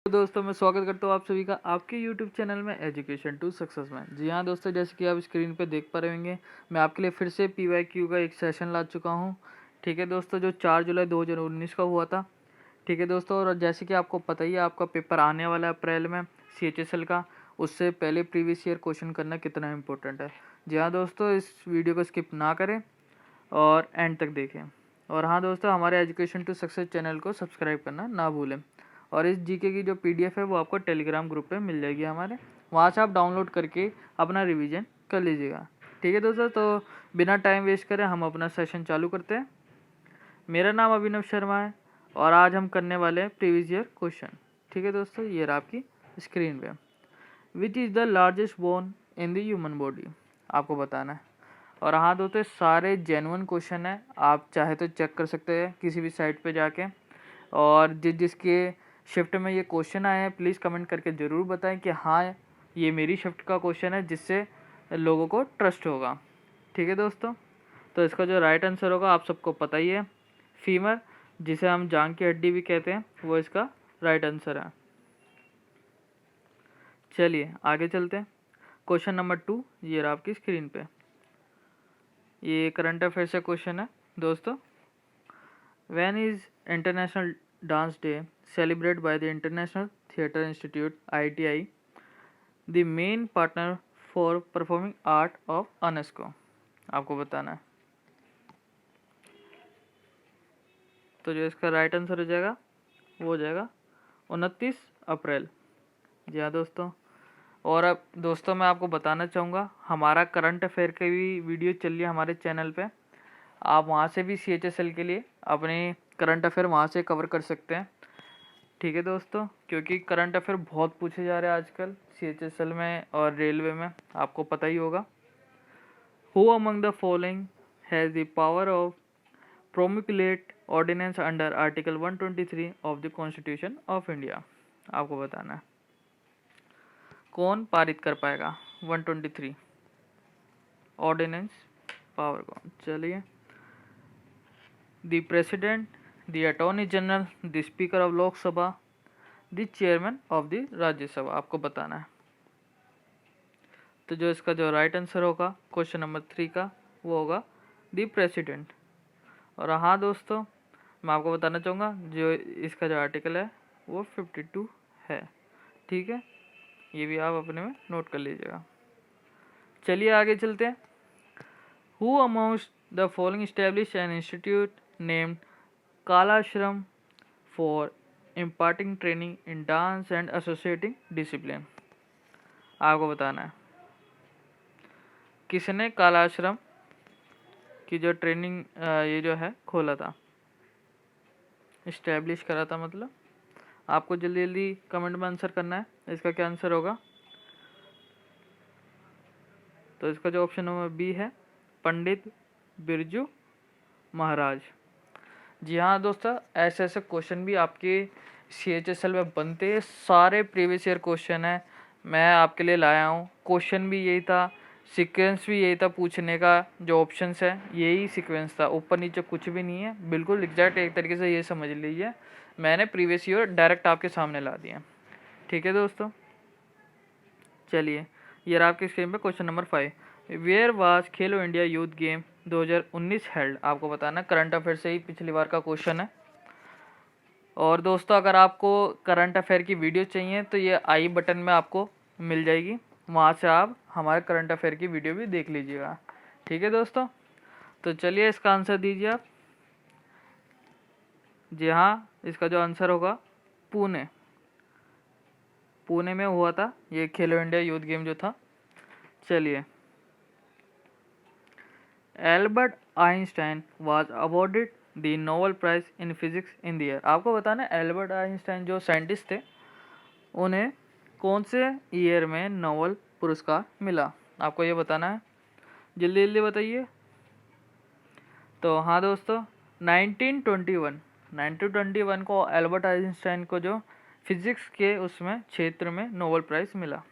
तो दोस्तों मैं स्वागत करता हूँ आप सभी का आपके YouTube चैनल में एजुकेशन टू सक्सेस में। जी हाँ दोस्तों, जैसे कि आप स्क्रीन पे देख पा रहे होंगे, मैं आपके लिए फिर से PYQ का एक सेशन ला चुका हूँ। ठीक है दोस्तों, जो 4 जुलाई 2019 का हुआ था। ठीक है दोस्तों, और जैसे कि आपको पता ही है, आपका पेपर आने वाला है अप्रैल में CHSL का। उससे पहले प्रीवियस ईयर क्वेश्चन करना कितना इंपॉर्टेंट है। जी हाँ दोस्तों, इस वीडियो को स्किप ना करें और एंड तक देखें। और हाँ दोस्तों, हमारे एजुकेशन टू सक्सेस चैनल को सब्सक्राइब करना ना भूलें। और इस जीके की जो PDF है वो आपको टेलीग्राम ग्रुप पे मिल जाएगी हमारे, वहाँ से आप डाउनलोड करके अपना रिवीजन कर लीजिएगा। ठीक है दोस्तों, तो बिना टाइम वेस्ट करें हम अपना सेशन चालू करते हैं। मेरा नाम अभिनव शर्मा है और आज हम करने वाले हैं प्रीवियस ईयर क्वेश्चन। ठीक है दोस्तों, ये रहा आपकी स्क्रीन पे। Which is the largest bone in the human body, आपको बताना है। और हाँ दोस्तों, सारे जेन्युइन क्वेश्चन है, आप चाहे तो चेक कर सकते हैं किसी भी साइट पे जाके। और जिसके शिफ्ट में ये क्वेश्चन आए हैं, प्लीज़ कमेंट करके ज़रूर बताएं कि हाँ ये मेरी शिफ्ट का क्वेश्चन है, जिससे लोगों को ट्रस्ट होगा। ठीक है दोस्तों, तो इसका जो राइट आंसर होगा आप सबको पता ही है, फीमर, जिसे हम जांग की हड्डी भी कहते हैं, वो इसका राइट आंसर है। चलिए आगे चलते हैं। क्वेश्चन नंबर 2 ये रहा आपकी स्क्रीन पे। ये करंट अफेयर से क्वेश्चन है दोस्तों। When is international dance day celebrate by the international theatre institute ITI the main partner for performing art of UNESCO, आपको बताना है। तो जो इसका राइट आंसर हो जाएगा वो हो जाएगा 29 अप्रैल। जी हाँ दोस्तों, और अब दोस्तों मैं आपको बताना चाहूँगा, हमारा करंट अफेयर की भी वीडियो चल रही है हमारे चैनल पे। आप वहाँ से भी CHSL के लिए अपने करंट अफेयर वहाँ से कवर कर सकते हैं। ठीक है दोस्तों, क्योंकि करंट अफेयर बहुत पूछे जा रहे हैं आजकल CHSL में और रेलवे में, आपको पता ही होगा। Who among the following has the power of promulgate ordinance under article 123 of the constitution of India, आपको बताना है कौन पारित कर पाएगा 123 ऑर्डिनेंस पावर को। चलिए, the president, the attorney general, the speaker of Lok Sabha, the chairman of the Rajya Sabha, आपको बताना है। तो जो इसका जो राइट आंसर होगा क्वेश्चन नंबर 3 का, वो होगा द प्रेसिडेंट। और हाँ दोस्तों, मैं आपको बताना चाहूँगा जो इसका जो आर्टिकल है वो 52 है। ठीक है, ये भी आप अपने में नोट कर लीजिएगा। चलिए आगे चलते हैं। Who amongst the following establish an institute named Kalashram for imparting training in dance and associating discipline, आपको बताना है किसने कालाश्रम की जो ट्रेनिंग ये जो है खोला था, इस्टेब्लिश करा था। मतलब आपको जल्दी जल्दी कमेंट में आंसर करना है, इसका क्या आंसर होगा। तो इसका जो ऑप्शन नंबर बी है, पंडित बिरजू महाराज। जी हाँ दोस्तों, ऐसे ऐसे क्वेश्चन भी आपके CHSL में बनते हैं, सारे प्रीवियस ईयर क्वेश्चन है मैं आपके लिए लाया हूँ। क्वेश्चन भी यही था, सीक्वेंस भी यही था पूछने का, जो ऑप्शंस है यही सीक्वेंस था, ऊपर नीचे कुछ भी नहीं है, बिल्कुल एग्जैक्ट एक तरीके से ये समझ लीजिए मैंने प्रीवियस ईयर डायरेक्ट आपके सामने ला दिया। ठीक है दोस्तों, चलिए ये रहा आपकी स्क्रीन पे question number 5। Where was Khelo India youth game 2019 held, आपको बताना, करंट अफेयर से ही पिछली बार का क्वेश्चन है। और दोस्तों अगर आपको करंट अफेयर की वीडियो चाहिए तो ये आई बटन में आपको मिल जाएगी, वहाँ से आप हमारे करंट अफेयर की वीडियो भी देख लीजिएगा। ठीक है दोस्तों, तो चलिए इसका आंसर दीजिए आप। जी हाँ, इसका जो आंसर होगा पुणे, पुणे में हुआ था ये खेलो इंडिया यूथ गेम जो था। चलिए, Albert Einstein was awarded the Nobel prize in physics in the year, आपको बताना है एल्बर्ट आइंस्टाइन जो साइंटिस्ट थे उन्हें कौन से ईयर में नोबेल पुरस्कार मिला, आपको ये बताना है, जल्दी जल्दी बताइए। तो हाँ दोस्तों, 1921 को एल्बर्ट आइंस्टाइन को जो फिजिक्स के उसमें क्षेत्र में नोबेल प्राइज मिला।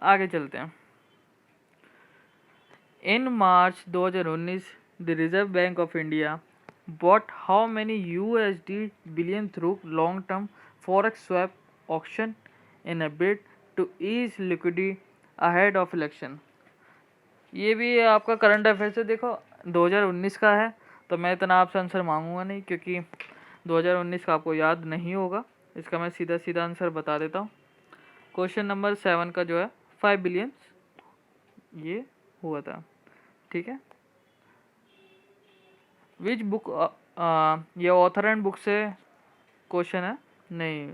आगे चलते हैं। इन मार्च 2019 the reserve bank of India bought how many USD billion through long term forex swap auction in a bid to ease liquidity ahead of election. ये भी आपका करंट अफेयर से देखो 2019 का है, तो मैं इतना आपसे आंसर मांगूंगा नहीं क्योंकि 2019 का आपको याद नहीं होगा। इसका मैं सीधा सीधा आंसर बता देता हूँ। क्वेश्चन नंबर 7 का जो है 5 बिलियन ये हुआ था, ठीक है। विच बुक, ये ऑथर एंड बुक से क्वेश्चन है नहीं,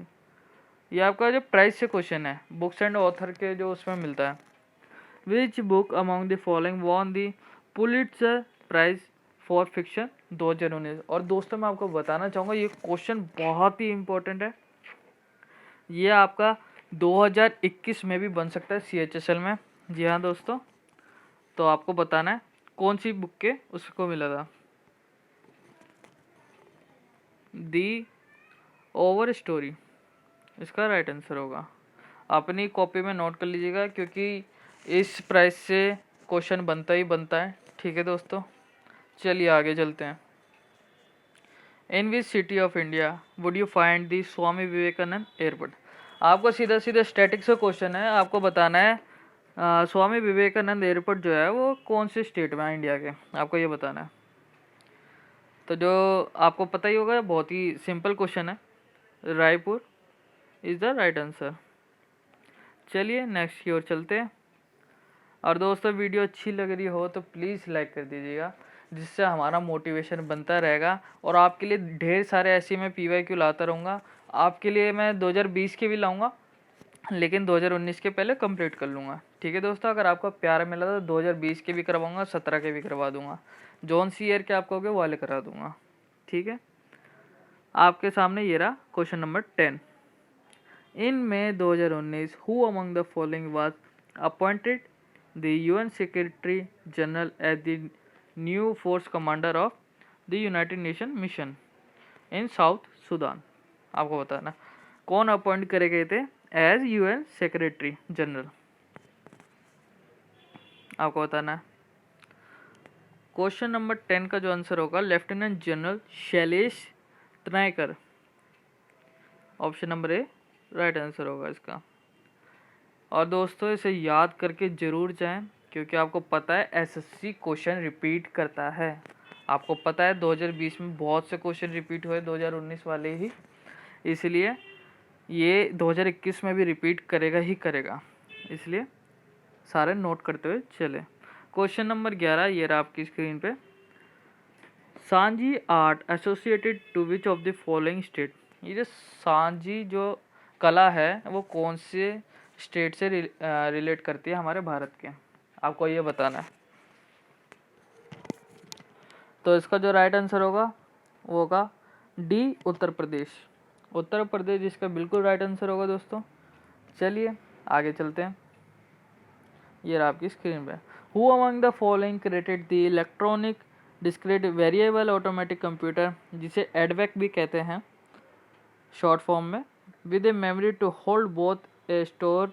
ये आपका जो प्राइस से क्वेश्चन है, बुक्स एंड ऑथर के जो उसमें मिलता है। Which book among the following won the Pulitzer prize for fiction 2019। और दोस्तों मैं आपको बताना चाहूँगा ये क्वेश्चन बहुत ही इम्पोर्टेंट है, ये आपका 2021 में भी बन सकता है CHSL में। जी हाँ दोस्तों, तो आपको बताना है कौन सी बुक के उसको मिला था। दी ओवर स्टोरी इसका राइट आंसर होगा। अपनी कॉपी में नोट कर लीजिएगा क्योंकि इस प्राइस से क्वेश्चन बनता ही बनता है, ठीक है दोस्तों। चलिए आगे चलते हैं। In which city of India would you find the Swami Vivekananda airport. आपको सीधा सीधा स्टैटिक्स का क्वेश्चन है, आपको बताना है स्वामी विवेकानंद एयरपोर्ट जो है वो कौन से स्टेट में है इंडिया के, आपको ये बताना है। तो जो आपको पता ही होगा, बहुत ही सिंपल क्वेश्चन है, Raipur is the right answer. चलिए नेक्स्ट की ओर चलते हैं। और दोस्तों वीडियो अच्छी लग रही हो तो प्लीज़ लाइक कर दीजिएगा, जिससे हमारा मोटिवेशन बनता रहेगा और आपके लिए ढेर सारे ऐसे मैं PYQ लाता रहूँगा। आपके लिए मैं 2020 के भी लाऊँगा, लेकिन 2019 के पहले कंप्लीट कर लूँगा, ठीक है दोस्तों। अगर आपको प्यार मिला तो 2020 के भी करवाऊँगा, 17 के भी करवा दूँगा, जौन सी ईयर के आप कहोगे वो वाले करा दूँगा, ठीक है। आपके सामने ये रहा question number 10। In May 2019 who among the following was appointed the UN secretary general as the new force commander of the United Nation mission in South Sudan. आपको बताना कौन अपॉइंट करे गए थे एज UN सेक्रेटरी जनरल, आपको बताना है। Question number 10 का जो आंसर होगा lieutenant general Shailesh Tinaikar, option number A right answer होगा इसका। और दोस्तों इसे याद करके ज़रूर जाएं क्योंकि आपको पता है SSC क्वेश्चन रिपीट करता है। आपको पता है 2020 में बहुत से क्वेश्चन रिपीट हुए, 2019 वाले ही, इसलिए ये 2021 में भी रिपीट करेगा ही करेगा, इसलिए सारे नोट करते हुए चले। क्वेश्चन नंबर 11 ये रहा आपकी स्क्रीन पे। Sanjhi art associated to which of the following state. ये जो सांजी जो कला है वो कौन से स्टेट से रिलेट करती है हमारे भारत के, आपको ये बताना है। तो इसका जो राइट आंसर होगा वो होगा डी उत्तर प्रदेश। उत्तर प्रदेश इसका बिल्कुल राइट आंसर होगा दोस्तों। चलिए आगे चलते हैं। ये रहा आपकी स्क्रीन पे। Who among the following created the electronic discrete variable automatic computer, जिसे एडवेक भी कहते हैं शॉर्ट फॉर्म में, with a memory to hold both a store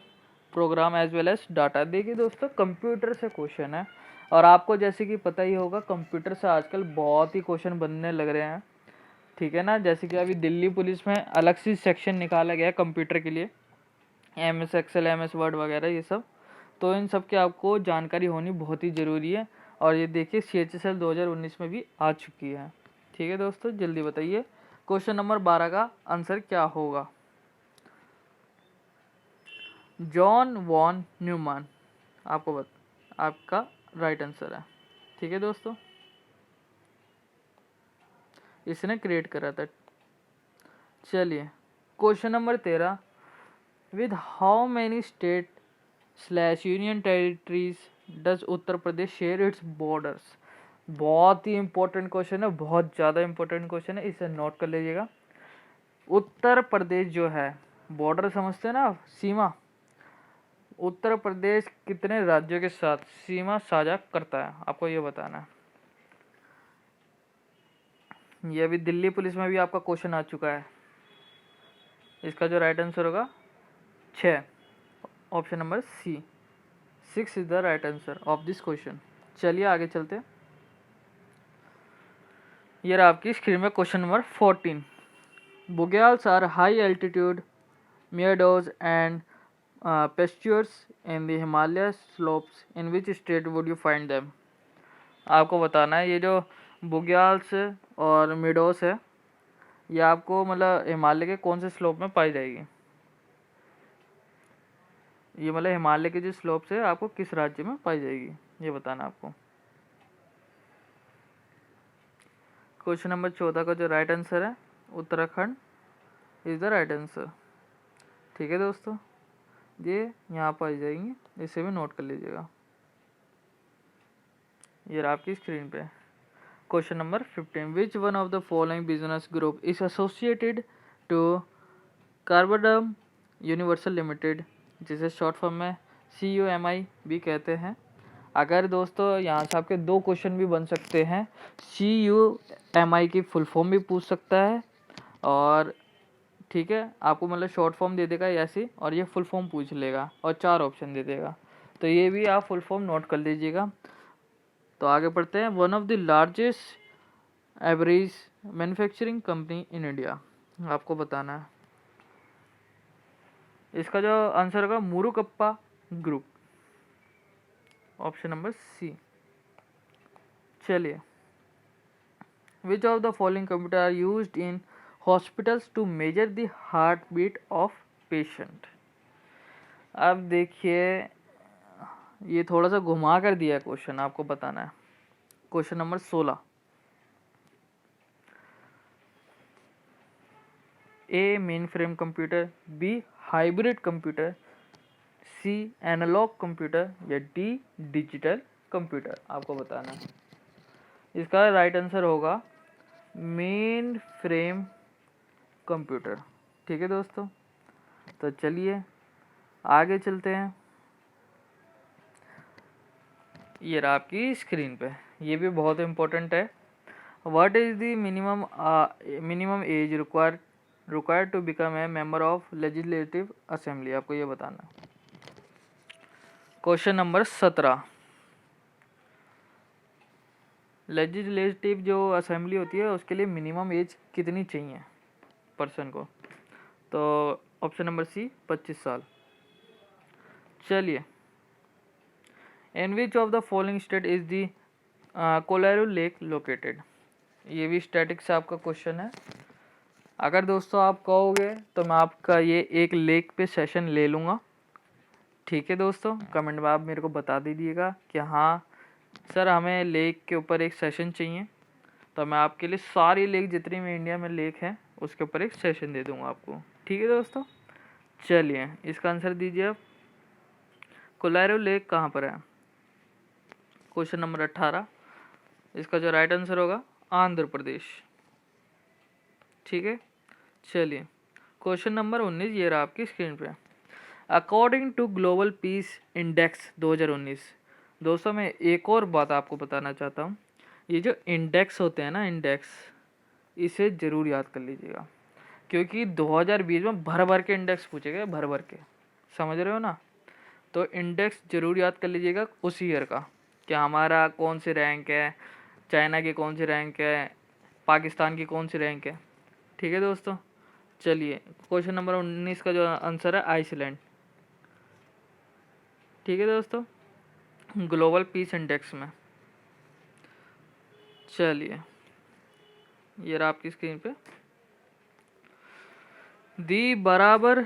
program as well as data. देखिए दोस्तों कंप्यूटर से क्वेश्चन है और आपको जैसे कि पता ही होगा कंप्यूटर से आजकल बहुत ही क्वेश्चन बनने लग रहे हैं, ठीक है ना। जैसे कि अभी दिल्ली पुलिस में अलग से सेक्शन निकाला गया है कंप्यूटर के लिए, MS Excel MS Word वगैरह ये सब, तो इन सब की आपको जानकारी होनी बहुत ही ज़रूरी है। और ये देखिए CHSL 2019 में भी आ चुकी है, ठीक है दोस्तों। जल्दी बताइए क्वेश्चन नंबर 12 का आंसर क्या होगा। जॉन वॉन न्यूमैन आपका राइट आंसर है, ठीक है दोस्तों, इसने क्रिएट करा था। चलिए question number 13। With how many state / union territories does Uttar Pradesh share its borders. बहुत ही इंपॉर्टेंट क्वेश्चन है, बहुत ज़्यादा इंपॉर्टेंट क्वेश्चन है, इसे नोट कर लीजिएगा। उत्तर प्रदेश जो है, बॉर्डर समझते हैं ना आप, सीमा, उत्तर प्रदेश कितने राज्यों के साथ सीमा साझा करता है, आपको ये बताना है। ये अभी दिल्ली पुलिस में भी आपका क्वेश्चन आ चुका है। इसका जो राइट आंसर होगा 6, option number C, 6 is the right answer of this question. चलिए आगे चलते हैं। ये रहा आपकी स्क्रीन में question number 14। Bugyals are high altitude meadows and pastures in the Himalaya slopes. In which state would you find them? आपको बताना है ये जो बुग्याल्स और मेडोस है ये आपको मतलब हिमालय के कौन से स्लोप में पाई जाएगी। ये मतलब हिमालय के जो स्लोप से आपको किस राज्य में पाई जाएगी ये बताना आपको। क्वेश्चन नंबर 14 का जो राइट आंसर है Uttarakhand is the right answer. ठीक है दोस्तों, ये यहाँ पाई जाएंगी, इसे भी नोट कर लीजिएगा। ये आपकी स्क्रीन पे। Question number 15, which one of the following business group is associated to Carborundum Universal Limited, जिसे शॉर्ट फॉर्म में CUMI भी कहते हैं। अगर दोस्तों यहाँ से आपके 2 क्वेश्चन भी बन सकते हैं, CUMI की फुल फॉर्म भी पूछ सकता है और ठीक है आपको मतलब शॉर्ट फॉर्म दे देगा ऐसी, और ये फुल फॉर्म पूछ लेगा और 4 ऑप्शन दे देगा, तो ये भी आप फुल फॉर्म नोट कर लीजिएगा। तो आगे पढ़ते हैं। One of the largest average manufacturing company in India, आपको बताना है। इसका जो आंसर होगा Murugappa group, option number C. चलिए, which of the following computer are used in hospitals to measure the heart beat of patient. अब देखिए ये थोड़ा सा घुमा कर दिया है क्वेश्चन, आपको बताना है। Question number 16, A mainframe computer, B hybrid computer, C analog computer या डी डिजिटल कंप्यूटर, आपको बताना है। इसका राइट आंसर होगा मेन फ्रेम कंप्यूटर। ठीक है दोस्तों, तो चलिए आगे चलते हैं। ये रहा आपकी स्क्रीन पे, ये भी बहुत इम्पोर्टेंट है। What is the minimum age required to become a member of legislative assembly, आपको ये बताना है। क्वेश्चन नंबर 17, लेजिस्लेटिव जो असेंबली होती है उसके लिए मिनिमम एज कितनी चाहिए पर्सन को, तो ऑप्शन नंबर सी 25 साल। चलिए, in which of the following state is the Kolleru lake located, ये भी स्टैटिक से आपका क्वेश्चन है। अगर दोस्तों आप कहोगे तो मैं आपका ये एक लेक पे सेशन ले लूँगा। ठीक है दोस्तों, कमेंट में आप मेरे को बता दीजिएगा कि हाँ सर हमें लेक के ऊपर एक सेशन चाहिए, तो मैं आपके लिए सारी लेक जितनी भी इंडिया में लेक हैं उसके ऊपर एक सेशन दे दूँगा आपको। ठीक है दोस्तों, चलिए इसका आंसर दीजिए आप। कोलारू लेक कहाँ पर है? क्वेश्चन नंबर 18, इसका जो राइट आंसर होगा आंध्र प्रदेश। ठीक है, चलिए क्वेश्चन नंबर 19, ये रहा आपकी स्क्रीन पे। According to global peace index 2019, दोस्तों मैं एक और बात आपको बताना चाहता हूँ। ये जो इंडेक्स होते हैं ना, इंडेक्स, इसे ज़रूर याद कर लीजिएगा, क्योंकि 2020 में भर भर के इंडेक्स पूछे गए, भर भर के, समझ रहे हो ना। तो इंडेक्स ज़रूर याद कर लीजिएगा उस ईयर का, कि हमारा कौन सी रैंक है, चाइना की कौन सी रैंक है, पाकिस्तान की कौन सी रैंक है। ठीक है दोस्तों, चलिए क्वेश्चन नंबर 19 का जो आंसर है आइसलैंड। ठीक है दोस्तों, ग्लोबल पीस इंडेक्स में। चलिए ये रहा आपकी स्क्रीन पे। दी बराबर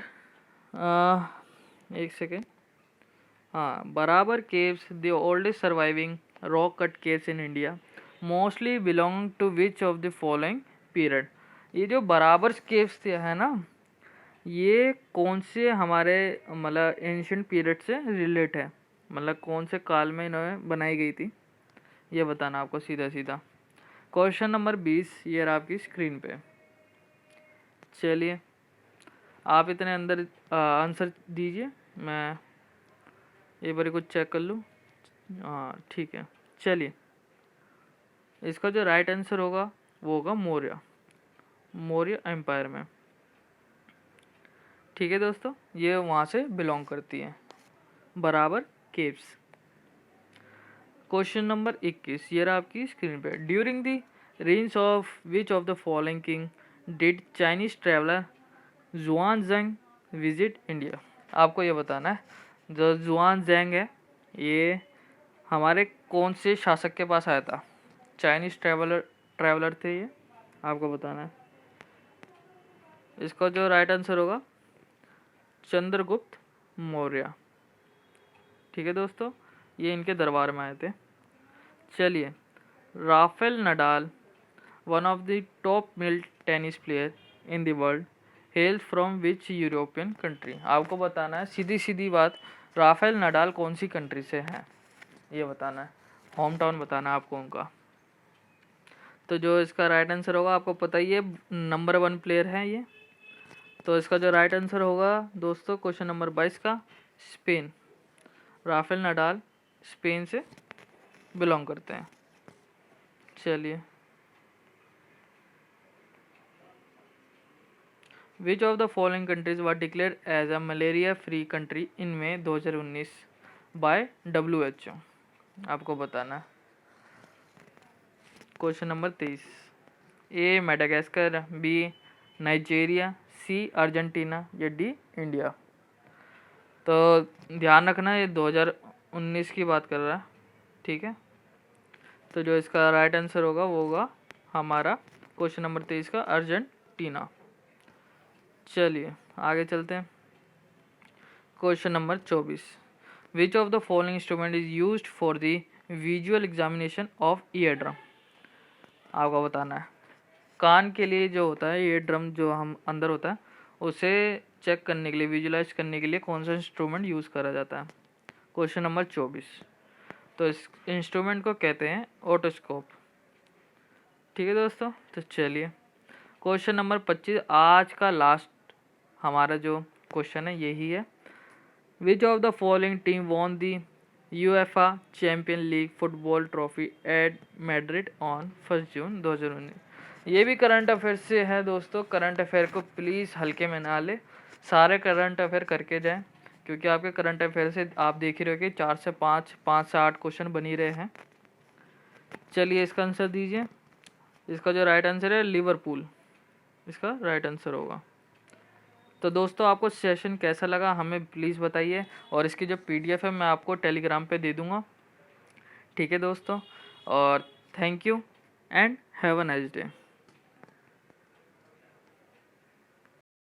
एक सेकेंड, हाँ, Barabar caves the oldest surviving rock cut caves in India mostly belong to which of the following period. ये जो बराबर केव्स है ना, ये कौन से हमारे मतलब एंशिएंट पीरियड से रिलेट है, मतलब कौन से काल में इन्हें बनाई गई थी, ये बताना आपको सीधा सीधा। क्वेश्चन नंबर 20, ये रहा आपकी स्क्रीन पे। चलिए आप इतने अंदर आंसर दीजिए, मैं एक बार कुछ चेक कर लूँ। हाँ ठीक है, चलिए इसका जो राइट आंसर होगा वो होगा मौर्य एम्पायर में। ठीक है दोस्तों, ये वहाँ से बिलोंग करती है बराबर केव्स। क्वेश्चन नंबर 21, ये रहा आपकी स्क्रीन पे। During the range of which of the following king did Chinese traveller Xuanzang visit India? आपको ये बताना है। जो जुआन ज़ैंग है ये हमारे कौन से शासक के पास आया था? चाइनीज़ ट्रैवलर थे ये, आपको बताना है। इसका जो राइट आंसर होगा चंद्रगुप्त मौर्य। ठीक है दोस्तों, ये इनके दरबार में आए थे। चलिए, Rafael Nadal one of the top male tennis player in the world hails from which European country? आपको बताना है, सीधी सीधी बात, राफेल नडाल कौन सी कंट्री से हैं ये बताना है, होम टाउन बताना है आपको उनका। तो जो इसका राइट आंसर होगा, आपको पता ही है नंबर 1 प्लेयर है ये। तो इसका जो राइट आंसर होगा दोस्तों, क्वेश्चन नंबर 22 का, स्पेन। राफेल नडाल स्पेन से बिलोंग करते हैं। चलिए, which of the following countries were declare as a malaria free country in May 2019 by WHO? आपको बताना है। Question number 23, A Madagascar, B Nigeria, C Argentina या D India? तो ध्यान रखना, ये 2019 की बात कर रहा है, ठीक है। तो जो इसका राइट आंसर होगा वो होगा हमारा क्वेश्चन नंबर 23 का अर्जेंटीना। चलिए आगे चलते हैं। Question number 24, which of the following instrument is used for the visual examination of ear drum? आपको बताना है, कान के लिए जो होता है ईयर ड्रम जो हम अंदर होता है उसे चेक करने के लिए, विजुलाइज करने के लिए कौन सा इंस्ट्रूमेंट यूज़ करा जाता है? क्वेश्चन नंबर 24, तो इस इंस्ट्रूमेंट को कहते हैं ओटोस्कोप। ठीक है दोस्तों, तो चलिए क्वेश्चन नंबर 25, आज का लास्ट हमारा जो क्वेश्चन है यही है। Which of the following team won the UEFA champion league football trophy at Madrid on 1 June 2019? ये भी करंट अफेयर से है दोस्तों। करंट अफेयर को प्लीज़ हल्के में ना ले, सारे करंट अफेयर करके जाएं, क्योंकि आपके करंट अफेयर से आप देख ही रहे हो कि 4 से 5, 5 से 8 क्वेश्चन बन ही रहे हैं। चलिए इसका आंसर दीजिए। इसका जो राइट आंसर है लिवरपूल, इसका राइट आंसर होगा। तो दोस्तों आपको सेशन कैसा लगा हमें प्लीज़ बताइए, और इसकी जो PDF है मैं आपको टेलीग्राम पे दे दूँगा। ठीक है दोस्तों, और thank you and have a nice day.